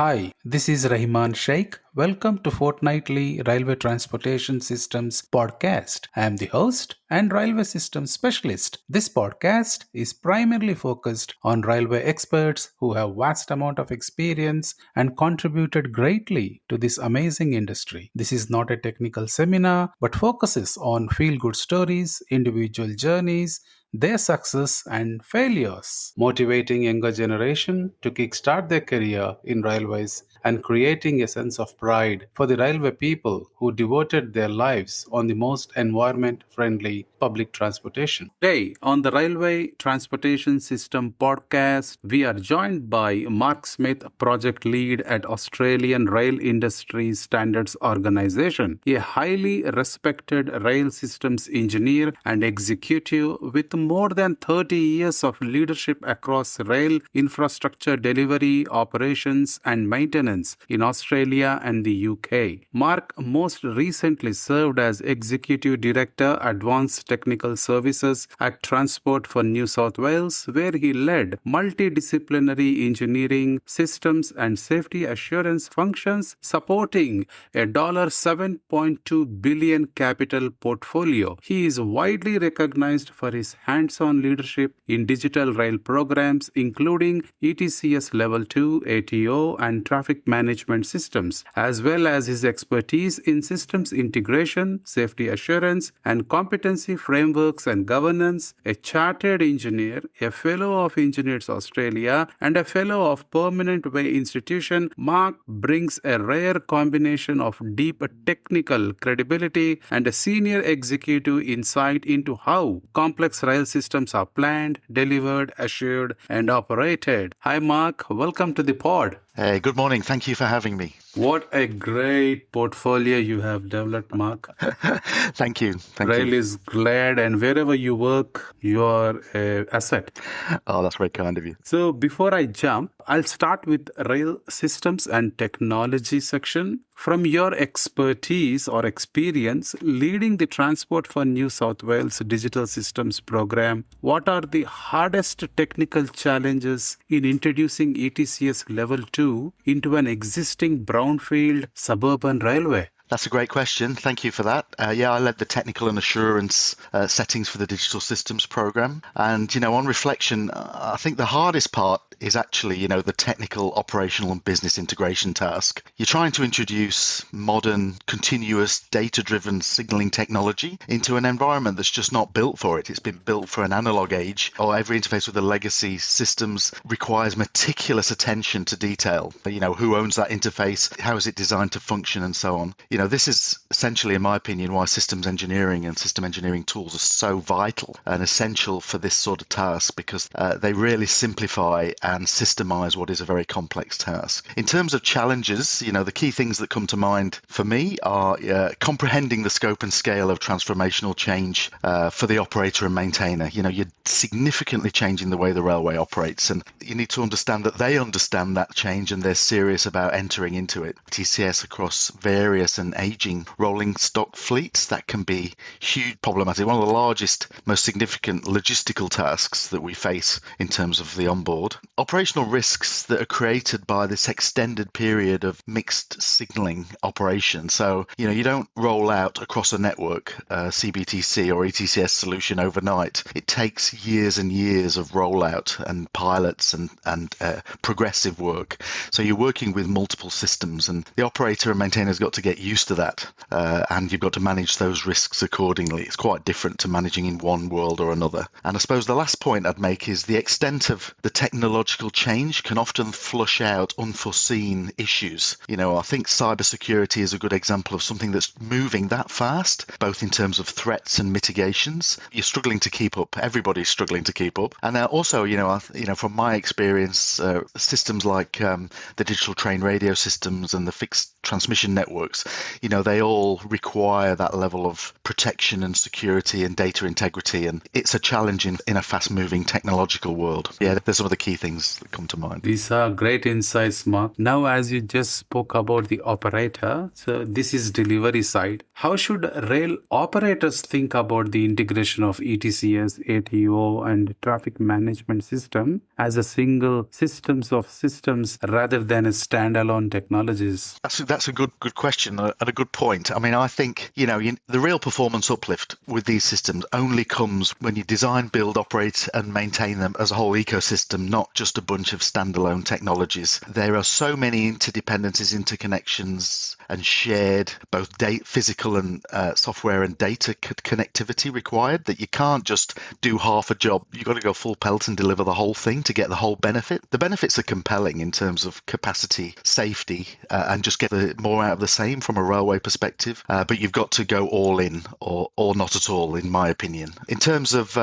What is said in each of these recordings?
Hi, this is Rahman Sheikh. Welcome to Fortnightly Railway Transportation Systems podcast. I am the host and railway systems specialist. This podcast is primarily focused on railway experts who have vast amount of experience and contributed greatly to this amazing industry. This is not a technical seminar but focuses on feel good stories, individual journeys, their success and failures, motivating younger generation to kickstart their career in railways and creating a sense of pride for the railway people who devoted their lives on the most environment-friendly public transportation. Today on the Railway Transportation System podcast, we are joined by Mark Smith, project lead at Australian Rail Industry Standards Organization, a highly respected rail systems engineer and executive with more than 30 years of leadership across rail infrastructure delivery, operations, and maintenance in Australia and the UK. Mark most recently served as Executive Director, Advanced Technical Services at Transport for New South Wales, where he led multidisciplinary engineering, systems, and safety assurance functions supporting a $7.2 billion capital portfolio. He is widely recognized for his hands-on leadership in digital rail programs, including ETCS Level 2, ATO, and traffic management systems, as well as his expertise in systems integration, safety assurance, and competency frameworks and governance. A chartered engineer, a Fellow of Engineers Australia, and a Fellow of Permanent Way Institution, Mark brings a rare combination of deep technical credibility and a senior executive insight into how complex rail systems are planned, delivered, assured, and operated. Hi, Mark. Welcome to the pod. Hey, good morning. Thank you for having me. What a great portfolio you have developed, Mark. Thank you. Rail is glad, and wherever you work, you are an asset. Oh, that's very kind of you. So before I jump, I'll start with rail systems and technology section. From your expertise or experience leading the Transport for New South Wales Digital Systems program, what are the hardest technical challenges in introducing ETCS Level 2 into an existing brownfield suburban railway? That's a great question. Thank you for that. I led the technical and assurance settings for the digital systems program. And, on reflection, I think the hardest part is actually, the technical, operational and business integration task. You're trying to introduce modern, continuous, data-driven signaling technology into an environment that's just not built for it. It's been built for an analog age, or every interface with the legacy systems requires meticulous attention to detail. Who owns that interface? How is it designed to function and so on? This is essentially, in my opinion, why systems engineering and system engineering tools are so vital and essential for this sort of task, because they really simplify and systemize what is a very complex task. In terms of challenges, the key things that come to mind for me are comprehending the scope and scale of transformational change for the operator and maintainer. You're significantly changing the way the railway operates, and you need to understand that they understand that change and they're serious about entering into it. TCS across various and aging rolling stock fleets, that can be huge problematic. One of the largest, most significant logistical tasks that we face in terms of the onboard. Operational risks that are created by this extended period of mixed signaling operation. So, you don't roll out across a network CBTC or ETCS solution overnight. It takes years and years of rollout and pilots and progressive work. So you're working with multiple systems, and the operator and maintainer's got to get used to that, and you've got to manage those risks accordingly. It's quite different to managing in one world or another. And I suppose the last point I'd make is the extent of the technological change can often flush out unforeseen issues. I think cybersecurity is a good example of something that's moving that fast, both in terms of threats and mitigations. You're struggling to keep up. Everybody's struggling to keep up. And also, from my experience, systems like the digital train radio systems and the fixed transmission networks, they all require that level of protection and security and data integrity. And it's a challenge in a fast-moving technological world. Yeah, there's some of the key things that come to mind. These are great insights, Mark. Now, as you just spoke about the operator, so this is delivery side. How should rail operators think about the integration of ETCS, ATO, and traffic management system as a single systems of systems rather than as standalone technologies? That's a good question and a good point. I mean, I think, the real performance uplift with these systems only comes when you design, build, operate, and maintain them as a whole ecosystem, not just a bunch of standalone technologies. There are so many interdependencies, interconnections, and shared both physical and software and data connectivity required that you can't just do half a job. You've got to go full pelt and deliver the whole thing to get the whole benefit. The benefits are compelling in terms of capacity, safety, and just get more out of the same from a railway perspective. But you've got to go all in or not at all, in my opinion. In terms of,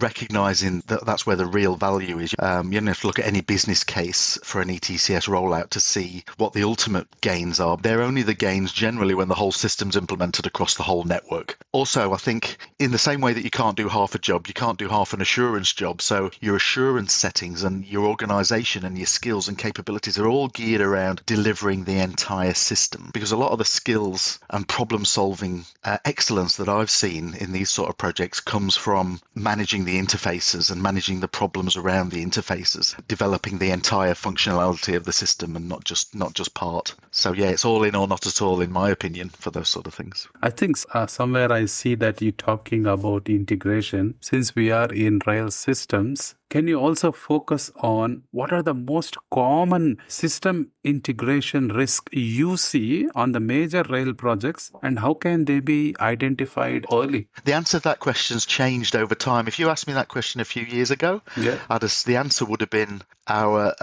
recognizing that that's where the real value is, you don't have to look at any business case for an ETCS rollout to see what the ultimate gains are. They're only the gains generally when the whole system's implemented across the whole network. Also, I think in the same way that you can't do half a job, you can't do half an assurance job. So your assurance settings and your organization and your skills and capabilities are all geared around delivering the entire system, because a lot of the skills and problem solving excellence that I've seen in these sort of projects comes from managing the interfaces and managing the problems around the interfaces, developing the entire functionality of the system and not just part. So yeah, it's all in or not at all, in my opinion, for those sort of things. I think somewhere I see that you're talking about integration. Since we are in rail systems, can you also focus on what are the most common system integration risks you see on the major rail projects and how can they be identified early? The answer to that question's changed over time. If you asked me that question a few years ago, the answer would have been our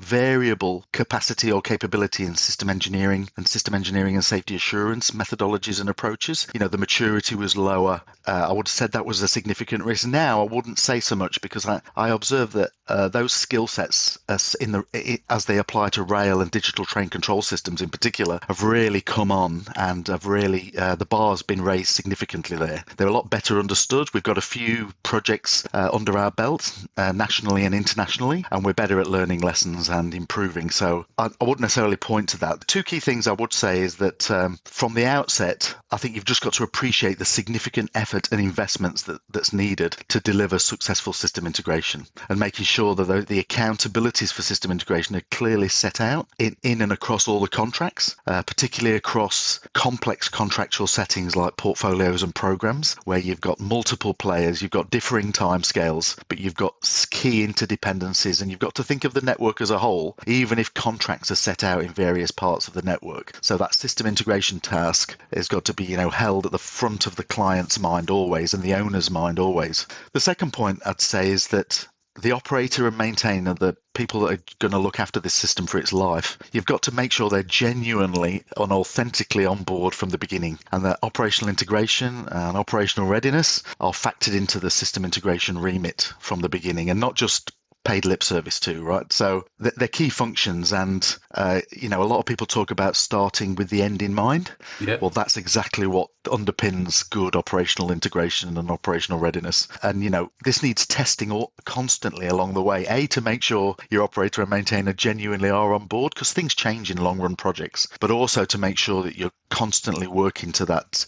variable capacity or capability in system engineering and safety assurance methodologies and approaches. The maturity was lower. I would have said that was a significant risk. Now I wouldn't say so much, because I observe that those skill sets as they apply to rail and digital train control systems in particular have really come on, and have really the bar's been raised significantly there. They're a lot better understood. We've got a few projects under our belt nationally and internationally, and we're better at learning lessons and improving. So I wouldn't necessarily point to that. The two key things I would say is that from the outset, I think you've just got to appreciate the significant effort and investments that's needed to deliver successful system integration, and making sure that the accountabilities for system integration are clearly set out in and across all the contracts, particularly across complex contractual settings like portfolios and programs, where you've got multiple players, you've got differing timescales, but you've got key interdependencies, and you've got to think of the network as a whole, even if contracts are set out in various parts of the network. So that system integration task has got to be, held at the front of the client's mind always, and the owner's mind always. The second point I'd say is that the operator and maintainer, the people that are going to look after this system for its life, you've got to make sure they're genuinely and authentically on board from the beginning, and that operational integration and operational readiness are factored into the system integration remit from the beginning, and not just paid lip service to, right? So they're key functions, and a lot of people talk about starting with the end in mind. Yeah. Well, that's exactly what underpins good operational integration and operational readiness. And this needs testing constantly along the way, to make sure your operator and maintainer genuinely are on board, because things change in long run projects, but also to make sure that you're constantly working to that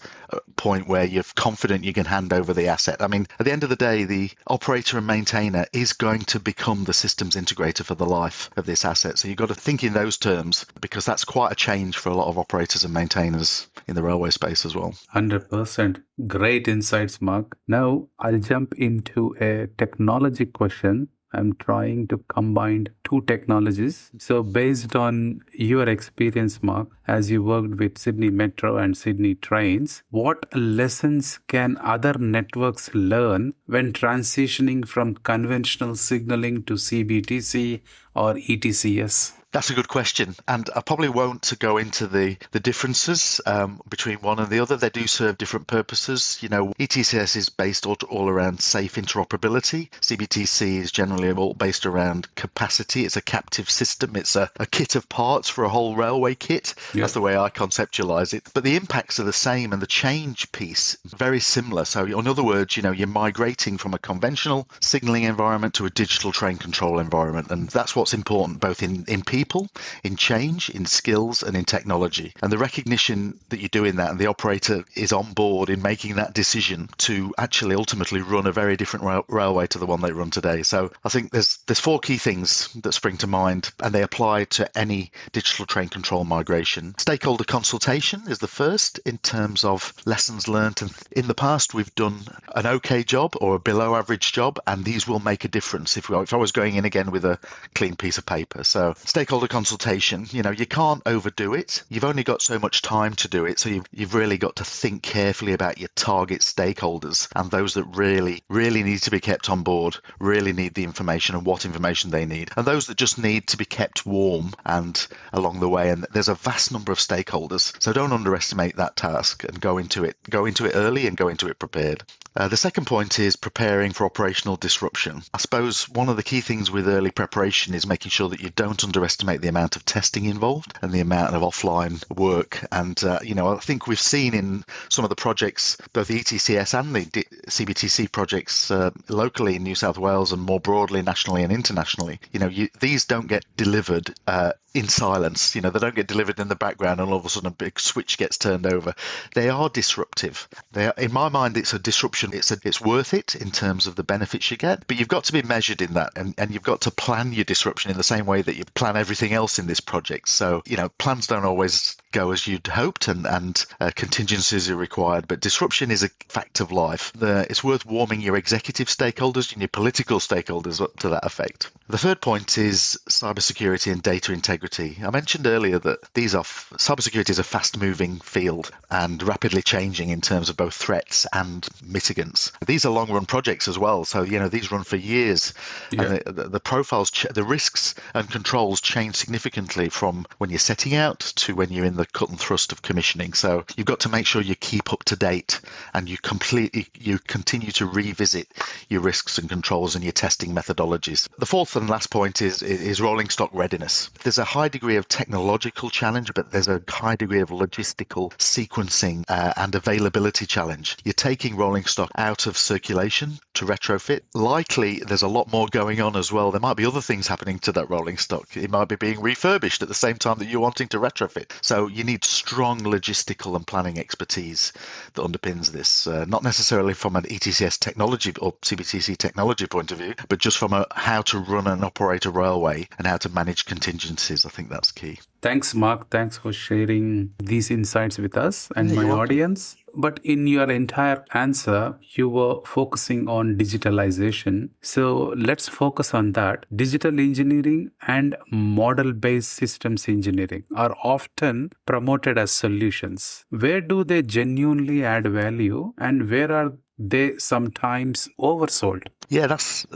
point where you're confident you can hand over the asset. I mean, at the end of the day, the operator and maintainer is going to become the systems integrator for the life of this asset. So you've got to think in those terms, because that's quite a change for a lot of operators and maintainers in the railway space as well. 100%. Great insights, Mark. Now I'll jump into a technology question. I'm trying to combine two technologies. So based on your experience, Mark, as you worked with Sydney Metro and Sydney Trains, what lessons can other networks learn when transitioning from conventional signaling to CBTC or ETCS? That's a good question, and I probably won't go into the differences between one and the other. They do serve different purposes. ETCS is based all around safe interoperability. CBTC is generally all based around capacity. It's a captive system. It's a kit of parts for a whole railway kit. Yeah. That's the way I conceptualize it. But the impacts are the same, and the change piece very similar. So, in other words, you're migrating from a conventional signaling environment to a digital train control environment, and that's what's important, both in people, in change, in skills, and in technology. And the recognition that you're doing that, and the operator is on board in making that decision to actually ultimately run a very different railway to the one they run today. So I think there's four key things that spring to mind, and they apply to any digital train control migration. Stakeholder consultation is the first in terms of lessons learned. And in the past, we've done an okay job or a below average job, and these will make a difference if I was going in again with a clean piece of paper. So stakeholder consultation, you can't overdo it. You've only got so much time to do it. So you've really got to think carefully about your target stakeholders and those that really, really need to be kept on board, really need the information and what information they need. And those that just need to be kept warm and along the way. And there's a vast number of stakeholders. So don't underestimate that task and go into it early and go into it prepared. The second point is preparing for operational disruption. I suppose one of the key things with early preparation is making sure that you don't underestimate the amount of testing involved and the amount of offline work. And, I think we've seen in some of the projects, both the ETCS and the CBTC projects locally in New South Wales and more broadly nationally and internationally, these don't get delivered in silence. They don't get delivered in the background and all of a sudden a big switch gets turned over. They are disruptive. In my mind, it's a disruption. It's worth it in terms of the benefits you get, but you've got to be measured in that, and you've got to plan your disruption in the same way that you plan everything else in this project. So, plans don't always go as you'd hoped, and contingencies are required, but disruption is a fact of life. It's worth warming your executive stakeholders and your political stakeholders up to that effect. The third point is cybersecurity and data integrity. I mentioned earlier that cybersecurity is a fast-moving field and rapidly changing in terms of both threats and mitigants. These are long-run projects as well, so these run for years. Yeah. And the profiles, the risks and controls change significantly from when you're setting out to when you're in the cut and thrust of commissioning. So you've got to make sure you keep up to date and you continue to revisit your risks and controls and your testing methodologies. The fourth and last point is rolling stock readiness. There's a high degree of technological challenge, but there's a high degree of logistical sequencing and availability challenge. You're taking rolling stock out of circulation to retrofit. Likely there's a lot more going on as well. There might be other things happening to that rolling stock. It might be being refurbished at the same time that you're wanting to retrofit. So you need strong logistical and planning expertise that underpins this, not necessarily from an ETCS technology or CBTC technology point of view, but just from how to run and operate a railway and how to manage contingencies. I think that's key. Thanks, Mark. Thanks for sharing these insights with us and my you're welcome. audience. But in your entire answer, you were focusing on digitalization. So let's focus on that. Digital engineering and model-based systems engineering are often promoted as solutions. Where do they genuinely add value, and where are they sometimes oversold? Yeah, that's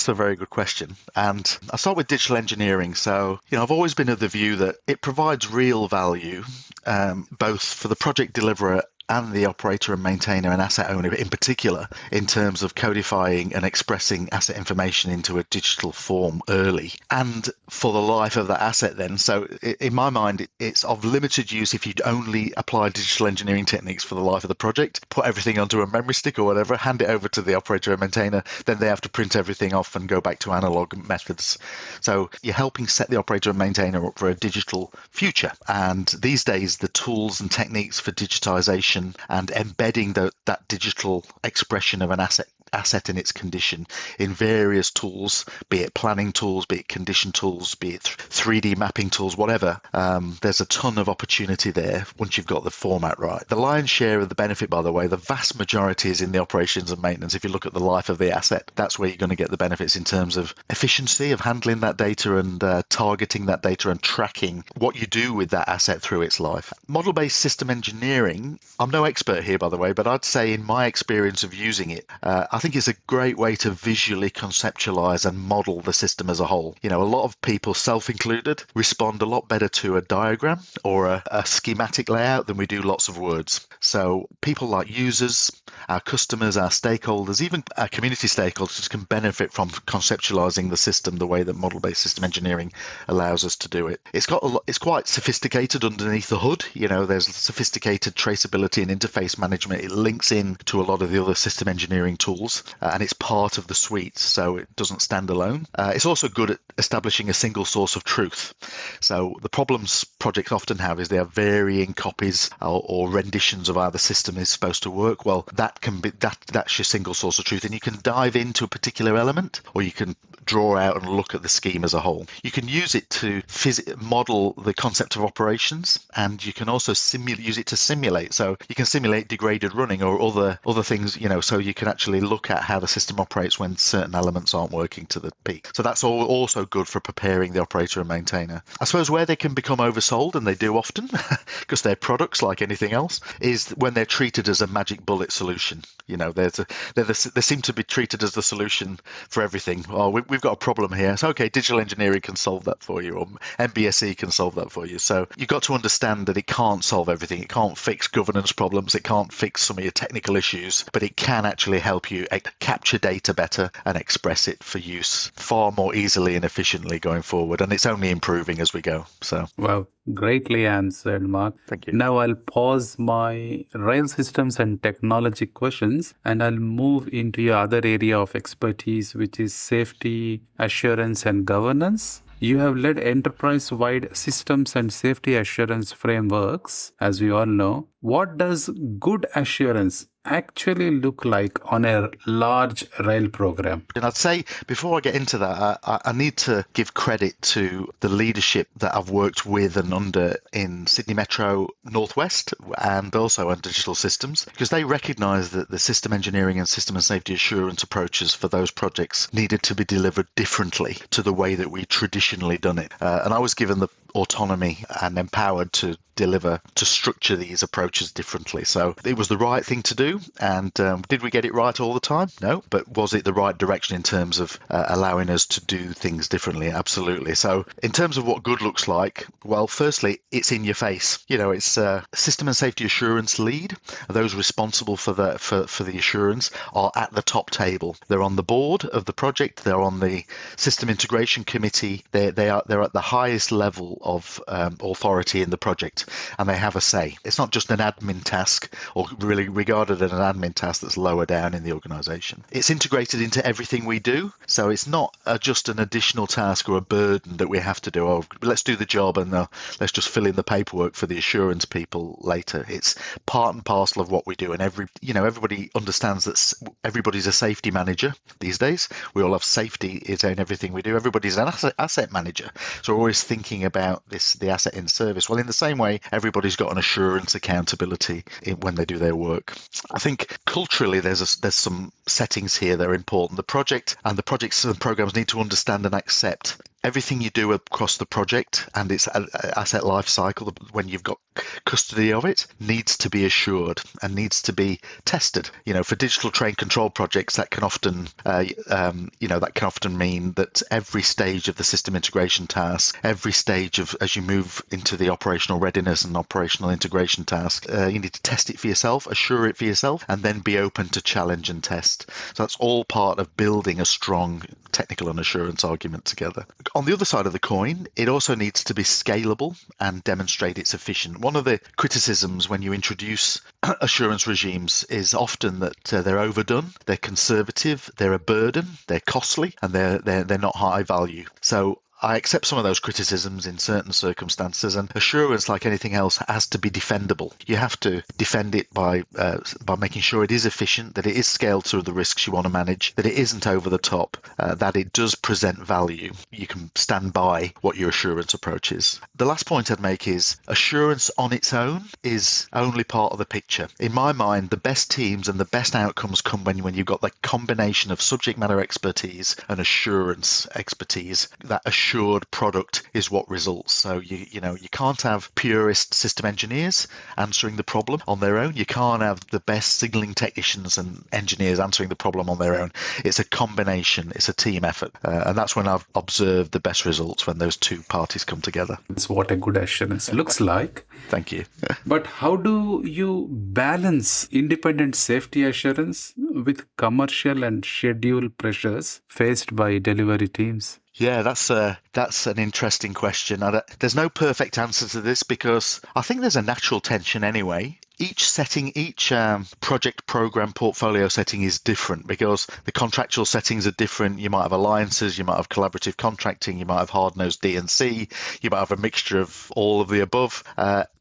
a very good question. And I'll start with digital engineering. So, I've always been of the view that it provides real value, both for the project deliverer and the operator and maintainer and asset owner in particular, in terms of codifying and expressing asset information into a digital form early and for the life of that asset then. So in my mind, it's of limited use if you'd only apply digital engineering techniques for the life of the project, put everything onto a memory stick or whatever, hand it over to the operator and maintainer, then they have to print everything off and go back to analog methods. So you're helping set the operator and maintainer up for a digital future. And these days, the tools and techniques for digitization and embedding that digital expression of an asset in its condition in various tools, be it planning tools, be it condition tools, be it 3D mapping tools, whatever. There's a ton of opportunity there once you've got the format right. The lion's share of the benefit, by the way, the vast majority is in the operations and maintenance. If you look at the life of the asset, that's where you're going to get the benefits in terms of efficiency of handling that data and targeting that data and tracking what you do with that asset through its life. Model-based system engineering, I'm no expert here, by the way, but I'd say in my experience of using it, I think it's a great way to visually conceptualize and model the system as a whole. A lot of people, self-included, respond a lot better to a diagram or a schematic layout than we do lots of words. So people like users, our customers, our stakeholders, even our community stakeholders can benefit from conceptualizing the system the way that model-based system engineering allows us to do it. It's quite sophisticated underneath the hood. There's sophisticated traceability and interface management. It links in to a lot of the other system engineering tools, and it's part of the suite, so it doesn't stand alone. It's also good at establishing a single source of truth. So the problems projects often have is they have varying copies or renditions of how the system is supposed to work. Well, that's your single source of truth, and you can dive into a particular element, or you can draw out and look at the scheme as a whole. You can use it to model the concept of operations, and you can also use it to simulate. So you can simulate degraded running or other things, so you can actually look at how the system operates when certain elements aren't working to the peak. So that's also good for preparing the operator and maintainer. I suppose where they can become oversold, and they do often, because they're products like anything else, is when they're treated as a magic bullet solution. They seem to be treated as the solution for everything. Oh, we've got a problem here. So, okay, digital engineering can solve that for you, or MBSE can solve that for you. So you've got to understand that it can't solve everything. It can't fix governance problems. It can't fix some of your technical issues, but it can actually help you capture data better and express it for use far more easily and efficiently going forward. And it's only improving as we go. So, well, greatly answered, Mark. Thank you. Now I'll pause my rail systems and technology questions, and I'll move into your other area of expertise, which is safety, assurance, and governance. You have led enterprise-wide systems and safety assurance frameworks, as we all know. What does good assurance actually look like on a large rail program? And I'd say before I get into that, I need to give credit to the leadership that I've worked with and under in Sydney Metro Northwest and also on digital systems, because they recognise that the system engineering and system and safety assurance approaches for those projects needed to be delivered differently to the way that we traditionally done it. And I was given the autonomy and empowered to structure these approaches differently. So it was the right thing to do. And did we get it right all the time? No. But was it the right direction in terms of allowing us to do things differently? Absolutely. So in terms of what good looks like, well, firstly, it's in your face. It's system and safety assurance lead. Those responsible for the assurance are at the top table. They're on the board of the project. They're on the system integration committee. They're at the highest level of authority in the project, and they have a say. It's not just an admin task, or really regarded as an admin task that's lower down in the organization. It's integrated into everything we do, so it's not just an additional task or a burden that we have to do. Oh, let's do the job and let's just fill in the paperwork for the assurance people later. It's part and parcel of what we do, and everybody understands that everybody's a safety manager these days. We all have safety in everything we do. Everybody's an asset manager, so we're always thinking about the asset in service. Well, in the same way, everybody's got an assurance accountability when they do their work. I think culturally there's some settings here that are important. The projects and programs need to understand and accept everything you do across the project and its asset life cycle, when you've got custody of it, needs to be assured and needs to be tested. For digital train control projects, that can often mean that every stage of the system integration task, every stage of as you move into the operational readiness and operational integration task, you need to test it for yourself, assure it for yourself, and then be open to challenge and test. So that's all part of building a strong technical and assurance argument together. On the other side of the coin, it also needs to be scalable and demonstrate it's efficient. One of the criticisms when you introduce assurance regimes is often that they're overdone, they're conservative, they're a burden, they're costly, and they're not high value. So I accept some of those criticisms in certain circumstances, and assurance, like anything else, has to be defendable. You have to defend it by making sure it is efficient, that it is scaled through the risks you want to manage, that it isn't over the top, that it does present value. You can stand by what your assurance approach is. The last point I'd make is assurance on its own is only part of the picture. In my mind, the best teams and the best outcomes come when you've got the combination of subject matter expertise and assurance expertise. That assurance assured product is what results. So you can't have purist system engineers answering the problem on their own. You can't have the best signaling technicians and engineers answering the problem on their own. It's a combination. It's a team effort, and that's when I've observed the best results, when those two parties come together. That's what a good assurance looks like. Thank you. But how do you balance independent safety assurance with commercial and schedule pressures faced by delivery teams? Yeah, that's an interesting question. There's no perfect answer to this, because I think there's a natural tension anyway. Each project program portfolio setting is different, because the contractual settings are different. You might have alliances, you might have collaborative contracting, you might have hard-nosed D&C, you might have a mixture of all of the above.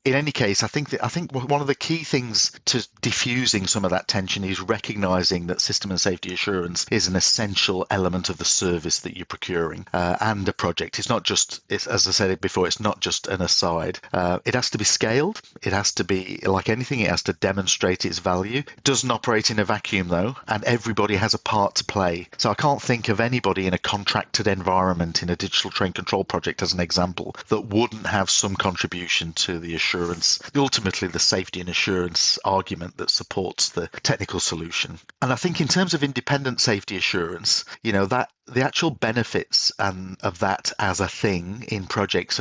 In any case, I think one of the key things to diffusing some of that tension is recognizing that system and safety assurance is an essential element of the service that you're procuring and a project. It's not just, as I said before, it's not just an aside. It has to be scaled. It has to be, like anything, it has to demonstrate its value. It doesn't operate in a vacuum, though, and everybody has a part to play. So I can't think of anybody in a contracted environment in a digital train control project, as an example, that wouldn't have some contribution to the assurance, ultimately the safety and assurance argument that supports the technical solution. And I think in terms of independent safety assurance, that the actual benefits of that as a thing in projects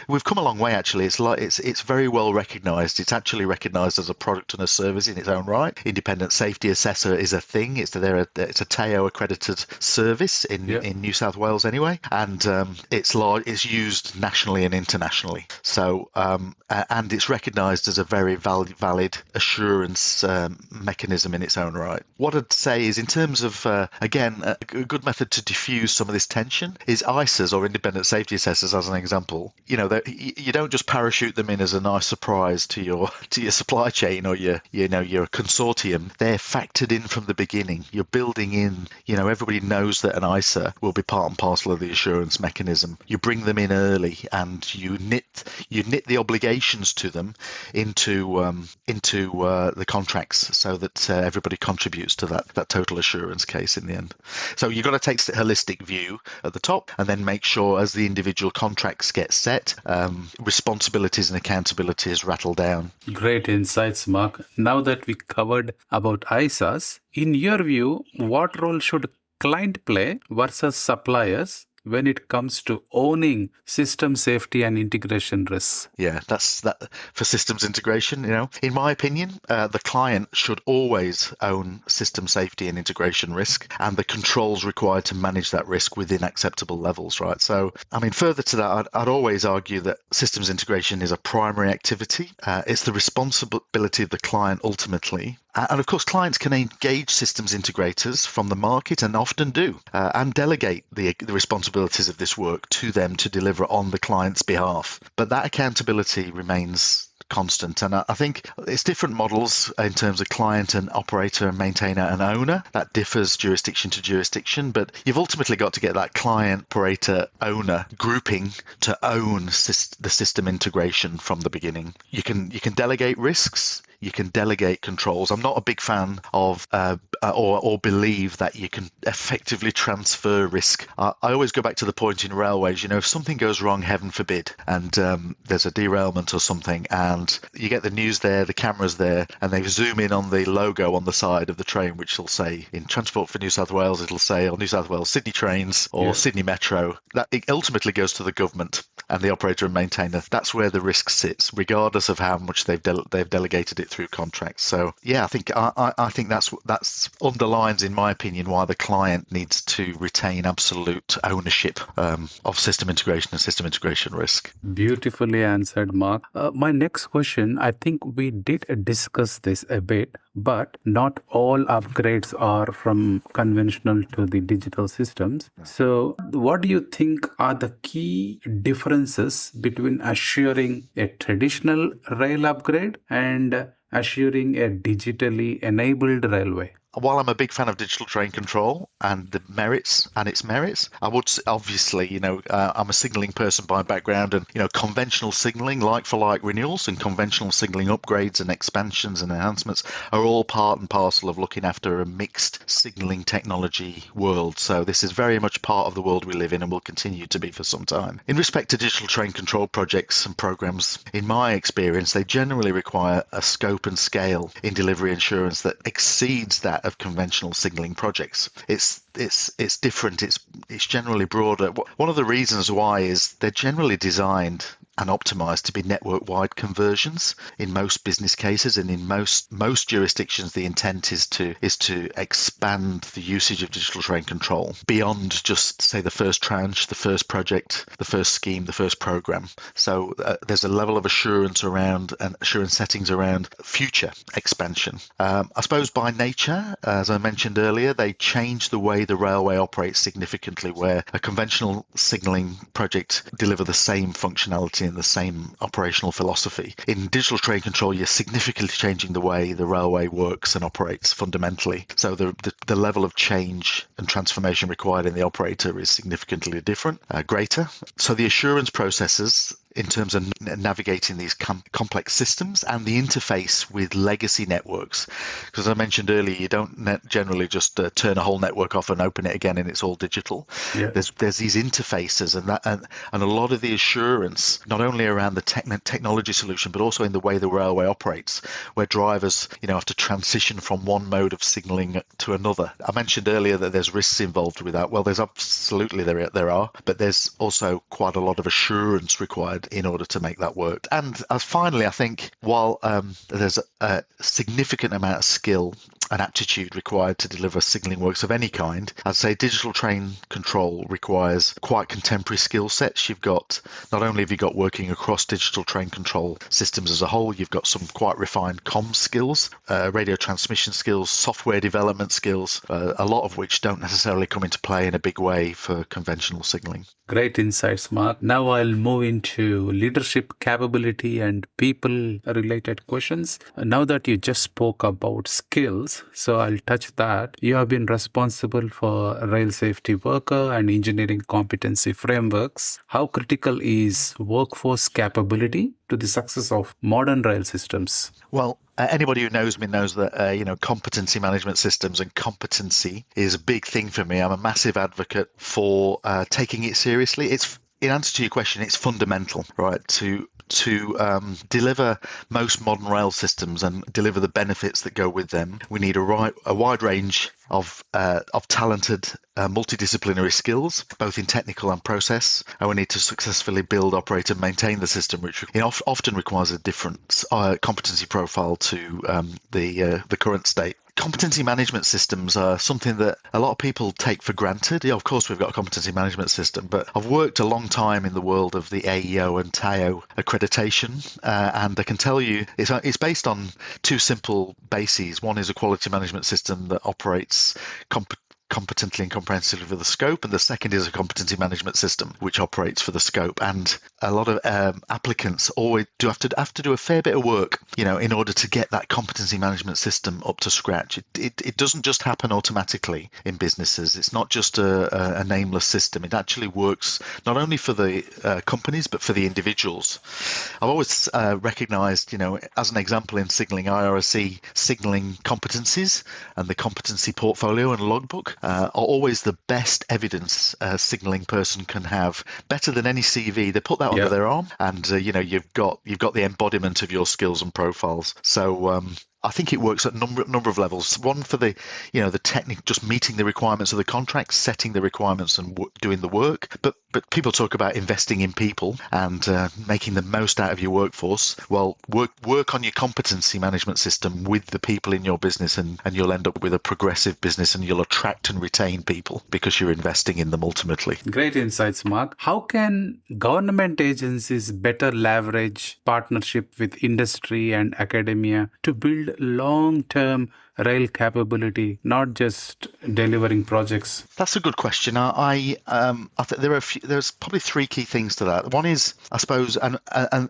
we've come a long way, actually. It's very well recognized. It's actually recognized as a product and a service in its own right. Independent safety assessor is a thing. It's a TAO accredited service in New South Wales anyway, and it's used nationally and internationally. So and it's recognized as a very valid assurance mechanism in its own right. What I'd say is, in terms of again, a good method to diffuse some of this tension is ISAs, or independent safety assessors, as an example. You don't just parachute them in as a nice surprise to your supply chain or your consortium. They're factored in from the beginning. You're building in, everybody knows that an ISA will be part and parcel of the assurance mechanism. You bring them in early, and you knit the obligations to them into the contracts, so that everybody contributes to that total assurance case in the end. So you've got to take a holistic view at the top, and then make sure, as the individual contracts get set, responsibilities and accountabilities rattle down. Great insights, Mark. Now that we covered about ISAs, in your view, what role should client play versus suppliers when it comes to owning system safety and integration risks? Yeah, that's that for systems integration. In my opinion, the client should always own system safety and integration risk, and the controls required to manage that risk within acceptable levels, right? So, further to that, I'd always argue that systems integration is a primary activity. It's the responsibility of the client ultimately. And of course, clients can engage systems integrators from the market, and often do, and delegate the responsibilities of this work to them to deliver on the client's behalf. But that accountability remains constant. And I think it's different models in terms of client and operator and maintainer and owner. That differs jurisdiction to jurisdiction, but you've ultimately got to get that client, operator, owner grouping to own the system integration from the beginning. You can delegate risks. You can delegate controls. I'm not a big fan of or believe that you can effectively transfer risk. I always go back to the point in railways, if something goes wrong, heaven forbid, and there's a derailment or something, and you get the news there, the camera's there, and they zoom in on the logo on the side of the train, which will say, in Transport for New South Wales, it'll say, or New South Wales Sydney Trains, or Sydney Metro. That it ultimately goes to the government and the operator and maintainer. That's where the risk sits, regardless of how much they've delegated it through contracts. So yeah, I think that's underlines, in my opinion, why the client needs to retain absolute ownership of system integration and system integration risk. Beautifully answered, Mark. My next question, I think we did discuss this a bit, but not all upgrades are from conventional to the digital systems. So what do you think are the key differences between assuring a traditional rail upgrade and assuring a digitally enabled railway? while I'm a big fan of digital train control and its merits, I would obviously, I'm a signaling person by background, and conventional signaling, like for like renewals, and conventional signaling upgrades and expansions and enhancements are all part and parcel of looking after a mixed signaling technology world. So this is very much part of the world we live in and will continue to be for some time. In respect to digital train control projects and programs, in my experience, they generally require a scope and scale in delivery assurance that exceeds that of conventional signaling projects. It's different. It's generally broader. One of the reasons why is they're generally designed and optimized to be network-wide conversions in most business cases, and in most jurisdictions the intent is to expand the usage of digital train control beyond just, say, the first tranche, the first project, the first scheme, the first program. So there's a level of assurance around and assurance settings around future expansion. I suppose by nature, as I mentioned earlier, they change the way the railway operates significantly, where a conventional signaling project deliver the same functionality and the same operational philosophy. In digital train control, you're significantly changing the way the railway works and operates fundamentally. So the level of change and transformation required in the operator is significantly different, greater. So the assurance processes in terms of navigating these complex systems and the interface with legacy networks. Because as I mentioned earlier, you don't generally just turn a whole network off and open it again and it's all digital. Yeah. There's these interfaces and a lot of the assurance, not only around the technology solution, but also in the way the railway operates, where drivers have to transition from one mode of signaling to another. I mentioned earlier that there's risks involved with that. Well, there's absolutely there are, but there's also quite a lot of assurance required in order to make that work. And finally, I think while there's a significant amount of skill and aptitude required to deliver signaling works of any kind, I'd say digital train control requires quite contemporary skill sets. Not only have you got working across digital train control systems as a whole, you've got some quite refined comms skills, radio transmission skills, software development skills, a lot of which don't necessarily come into play in a big way for conventional signaling. Great insights, Mark. Now I'll move into leadership capability and people related questions. Now that you just spoke about skills, so I'll touch that. You have been responsible for rail safety worker and engineering competency frameworks. How critical is workforce capability to the success of modern rail systems? Well, anybody who knows me knows that competency management systems and competency is a big thing for me. I'm a massive advocate for taking it seriously. It's, in answer to your question, it's fundamental, right? To deliver most modern rail systems and deliver the benefits that go with them, we need a wide range of talented multidisciplinary skills, both in technical and process, and we need to successfully build, operate, and maintain the system, which often requires a different competency profile to the current state. Competency management systems are something that a lot of people take for granted. Yeah, of course, we've got a competency management system, but I've worked a long time in the world of the AEO and TAO accreditation, and I can tell you it's based on two simple bases. One is a quality management system that operates competently and comprehensively for the scope, and the second is a competency management system which operates for the scope. And a lot of applicants always do have to do a fair bit of work, in order to get that competency management system up to scratch. It doesn't just happen automatically in businesses. It's not just a nameless system. It actually works not only for the companies but for the individuals. I've always recognized, as an example in signaling, IRSC signaling competencies and the competency portfolio and logbook are always the best evidence a signaling person can have, better than any CV. They put that under their arm, and you've got the embodiment of your skills and profiles. So I think it works at a number of levels. One for the technique, just meeting the requirements of the contract, setting the requirements and doing the work. But people talk about investing in people and making the most out of your workforce. Well, work on your competency management system with the people in your business, and you'll end up with a progressive business, and you'll attract and retain people because you're investing in them ultimately. Great insights, Mark. How can government agencies better leverage partnership with industry and academia to build long-term rail capability, not just delivering projects? That's a good question. I think there's probably three key things to that. One is, I suppose, and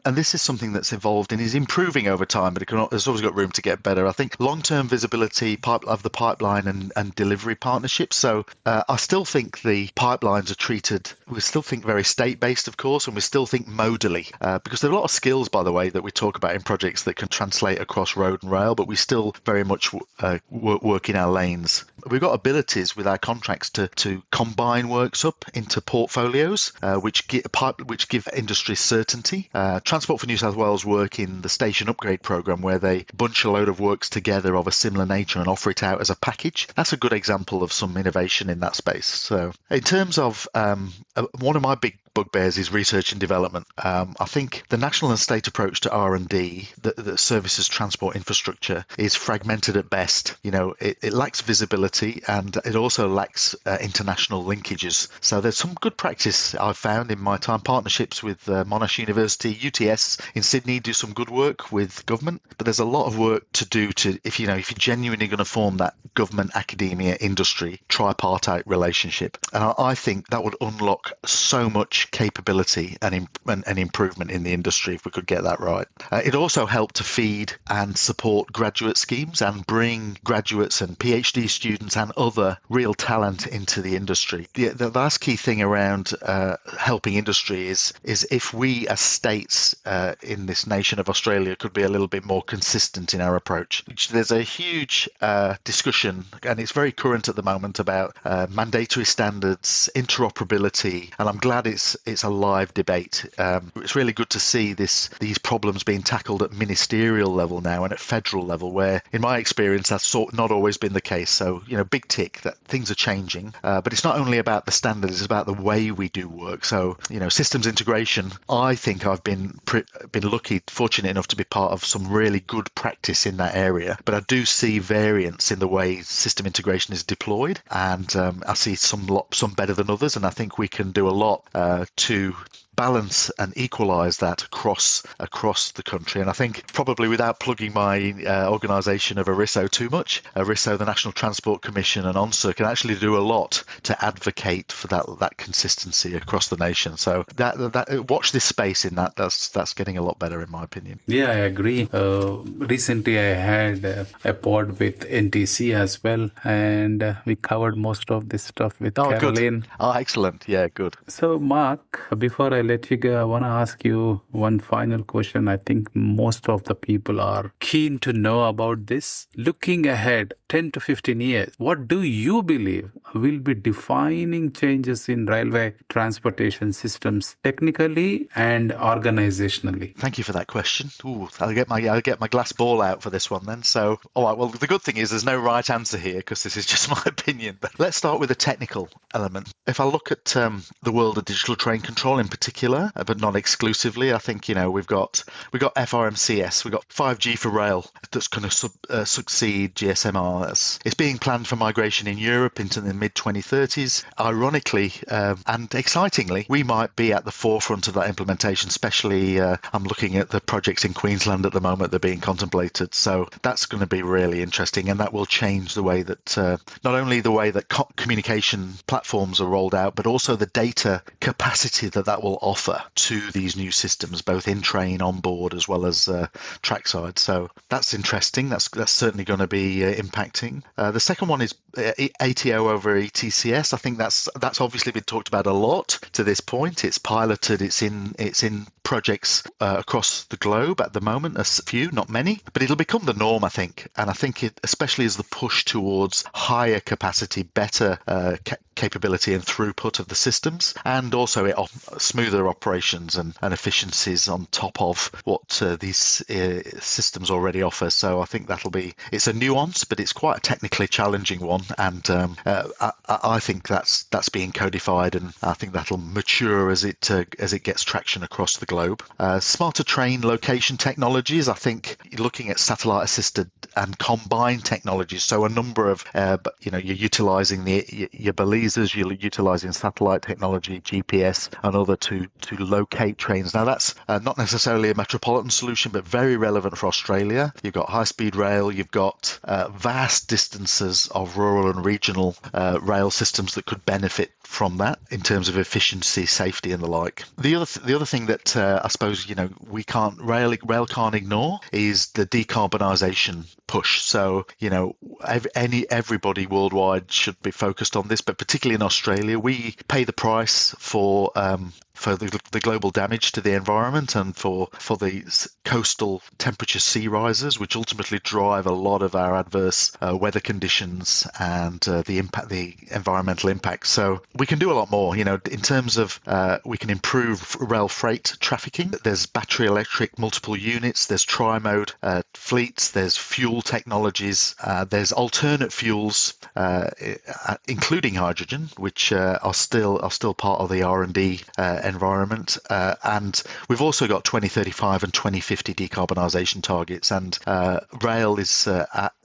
this is something that's evolved and is improving over time, but there's always got room to get better. I think long-term visibility of the pipeline and delivery partnerships. So I still think the pipelines are treated. We still think very state-based, of course, and we still think modally because there are a lot of skills, by the way, that we talk about in projects that can translate across road and rail, but we still very much work in our lanes. We've got abilities with our contracts to combine works up into portfolios, which give industry certainty. Transport for New South Wales work in the station upgrade program, where they bunch a load of works together of a similar nature and offer it out as a package. That's a good example of some innovation in that space. So, in terms of one of my big bugbears is research and development. I think the national and state approach to R&D that services transport infrastructure is fragmented at best. It lacks visibility and it also lacks international linkages. So there's some good practice I've found in my time. Partnerships with Monash University, UTS in Sydney do some good work with government, but there's a lot of work to do if you're genuinely going to form that government, academia, industry tripartite relationship. And I think that would unlock so much capability and improvement in the industry if we could get that right. It also helped to feed and support graduate schemes and bring graduates and PhD students and other real talent into the industry. The last key thing around helping industry is if we as states in this nation of Australia could be a little bit more consistent in our approach. There's a huge discussion, and it's very current at the moment, about mandatory standards, interoperability, and I'm glad it's a live debate. It's really good to see these problems being tackled at ministerial level now and at federal level, where in my experience that's not always been the case. So big tick that things are changing, but it's not only about the standards, it's about the way we do work. So systems integration, I think I've been fortunate enough to be part of some really good practice in that area, but I do see variance in the way system integration is deployed, and I see some better than others, and I think we can do a lot to balance and equalise that across the country. And I think probably without plugging my organisation of ARISO too much, ARISO, the National Transport Commission, and ONSA can actually do a lot to advocate for that consistency across the nation. So that watch this space in that's getting a lot better in my opinion. Yeah, I agree. Recently I had a pod with NTC as well, and we covered most of this stuff with Caroline. Good. Oh, excellent. Yeah, good. So Mark, before I let you go, I want to ask you one final question. I think most of the people are keen to know about this. Looking ahead 10 to 15 years, what do you believe will be defining changes in railway transportation systems technically and organizationally? Thank you for that question. Ooh, I'll get my glass ball out for this one then. So, all right, well, the good thing is there's no right answer here because this is just my opinion. But let's start with the technical element. If I look at the world of digital train control in particular, but not exclusively, I think we've got FRMCS, we've got 5G for rail that's going to succeed GSMR. It's being planned for migration in Europe into the mid-2030s. Ironically and excitingly, we might be at the forefront of that implementation, especially I'm looking at the projects in Queensland at the moment that are being contemplated. So that's going to be really interesting, and that will change the way that not only the way that communication platforms are rolled out, but also the data capacity that will offer to these new systems, both in train, on board, as well as trackside. So that's interesting. That's certainly going to be impacting. The second one is ATO over ETCS. I think that's obviously been talked about a lot to this point. It's piloted. It's in projects across the globe at the moment. A few, not many, but it'll become the norm, I think. And I think it, especially as the push towards higher capacity, better capability and throughput of the systems, and also smoother operations and efficiencies on top of what these systems already offer. So I think it's a nuance, but it's quite a technically challenging one, and I think that's being codified, and I think that'll mature as it gets traction across the globe. Smarter train location technologies, I think looking at satellite assisted and combine technologies. So a number of, you're utilizing your balizers, you're utilizing satellite technology, GPS, and other to locate trains. Now that's not necessarily a metropolitan solution, but very relevant for Australia. You've got high-speed rail, you've got vast distances of rural and regional rail systems that could benefit from that in terms of efficiency, safety, and the like. The other thing that I suppose rail can't ignore is the decarbonisation push. So everybody worldwide should be focused on this, but particularly in Australia, we pay the price for the global damage to the environment and for the coastal temperature sea rises, which ultimately drive a lot of our adverse weather conditions and the environmental impact. So we can do a lot more. In terms of we can improve rail freight trafficking. There's battery electric multiple units. There's tri-mode fleets. There's fuel technologies. There's alternate fuels, including hydrogen, which are still part of the R&D environment. And we've also got 2035 and 2050 decarbonisation targets. And rail is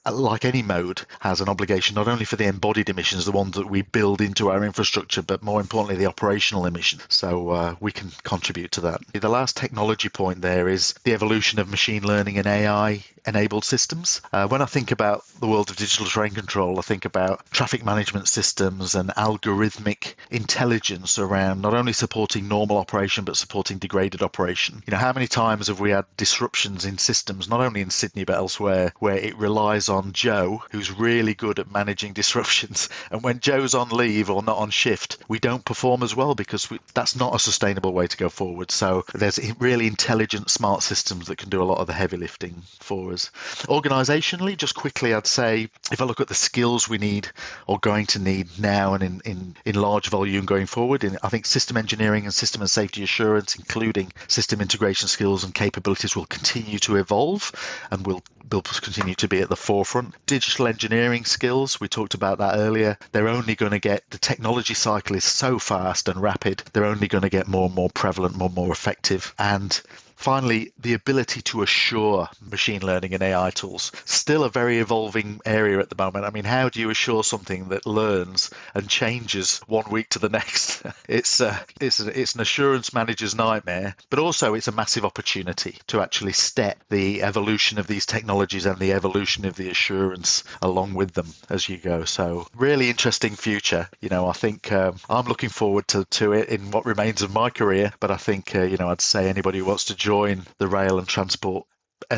like any mode, has an obligation not only for the embodied emissions, the ones that we build into our infrastructure, but more importantly, the operational emissions. So we can contribute to that. The last technology point there is the evolution of machine learning and AI enabled systems. When I think about the world of digital train control, I think about traffic management systems and algorithmic intelligence around not only supporting normal operation, but supporting degraded operation. How many times have we had disruptions in systems, not only in Sydney, but elsewhere, where it relies on Joe, who's really good at managing disruptions. And when Joe's on leave or not on shift, we don't perform as well because that's not a sustainable way to go forward. So there's really intelligent, smart systems that can do a lot of the heavy lifting for us. Organisationally, just quickly, I'd say if I look at the skills we need or going to need now and in large volume going forward, I think system engineering and system and safety assurance, including system integration skills and capabilities, will continue to evolve and will continue to be at the forefront. Digital engineering skills, we talked about that earlier, they're only going to get, the technology cycle is so fast and rapid, they're only going to get more and more prevalent, more and more effective. And finally, the ability to assure machine learning and AI tools, still a very evolving area at the moment. I mean, how do you assure something that learns and changes 1 week to the next? It's an assurance manager's nightmare, but also it's a massive opportunity to actually step the evolution of these technologies and the evolution of the assurance along with them as you go. So really interesting future. I think I'm looking forward to it in what remains of my career, but I think, I'd say anybody who wants to join the rail and transport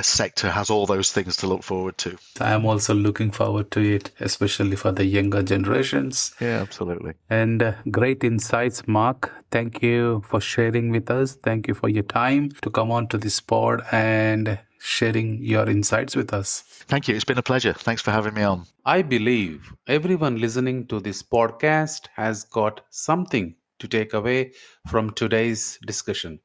sector has all those things to look forward to. I am also looking forward to it, especially for the younger generations. Yeah, absolutely. And great insights, Mark. Thank you for sharing with us. Thank you for your time to come on to this pod and sharing your insights with us. Thank you. It's been a pleasure. Thanks for having me on. I believe everyone listening to this podcast has got something to take away from today's discussion.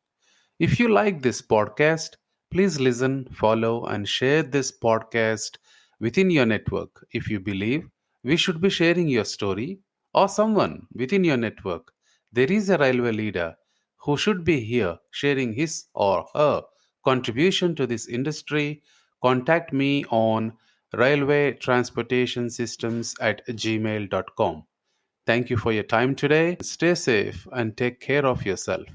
If you like this podcast, please listen, follow, and share this podcast within your network. If you believe we should be sharing your story or someone within your network, there is a railway leader who should be here sharing his or her contribution to this industry, contact me on railwaytransportationsystems@gmail.com. Thank you for your time today. Stay safe and take care of yourself.